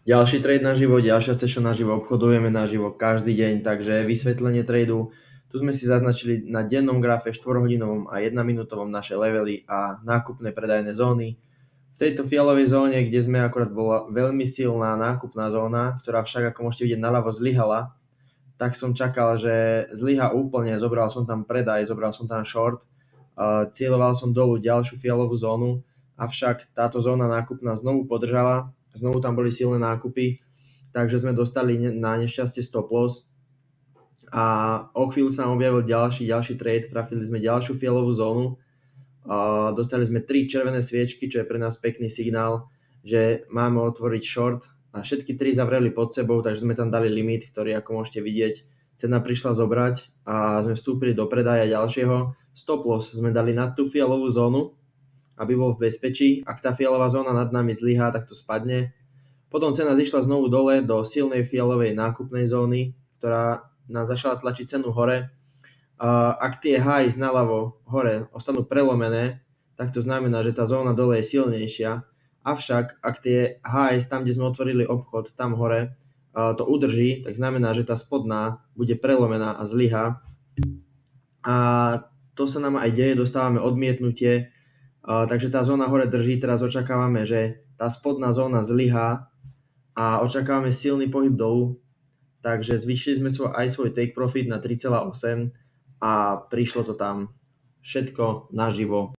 Ďalší trade naživo, ďalšia session naživo, obchodujeme naživo každý deň, takže vysvetlenie tradu. Tu sme si zaznačili na dennom grafe 4-hodinovom a 1-minútovom naše levely a nákupné predajné zóny. V tejto fialovej zóne, kde sme akorát bola veľmi silná nákupná zóna, ktorá však, ako môžete vidieť naľavo, zlyhala, tak som čakal, že zlyha úplne, zobral som tam predaj, zobral som tam short, cieľoval som dolu ďalšiu fialovú zónu, avšak táto zóna nákupná znovu podržala, znovu tam boli silné nákupy, takže sme dostali na nešťastie stop loss a o chvíľu sa nám objavil ďalší trade, trafili sme ďalšiu fialovú zónu, dostali sme 3 červené sviečky, čo je pre nás pekný signál, že máme otvoriť short a všetky 3 zavreli pod sebou, takže sme tam dali limit, ktorý, ako môžete vidieť, cena prišla zobrať a sme vstúpili do predaja ďalšieho. Stop loss sme dali nad tú fialovú zónu, aby bol v bezpečí. Ak tá fialová zóna nad nami zlyhá, tak to spadne. Potom cena zišla znovu dole do silnej fialovej nákupnej zóny, ktorá nám začala tlačiť cenu hore. Ak tie highs naľavo hore ostanú prelomené, tak to znamená, že tá zóna dole je silnejšia. Avšak ak tie highs tam, kde sme otvorili obchod, tam hore, to udrží, tak znamená, že tá spodná bude prelomená a zlyhá. A to sa nám aj deje, dostávame odmietnutie, takže tá zóna hore drží, teraz očakávame, že tá spodná zóna zlyhá a očakávame silný pohyb dolu, takže zvýšili sme aj svoj take profit na 3,8 a prišlo to tam všetko naživo.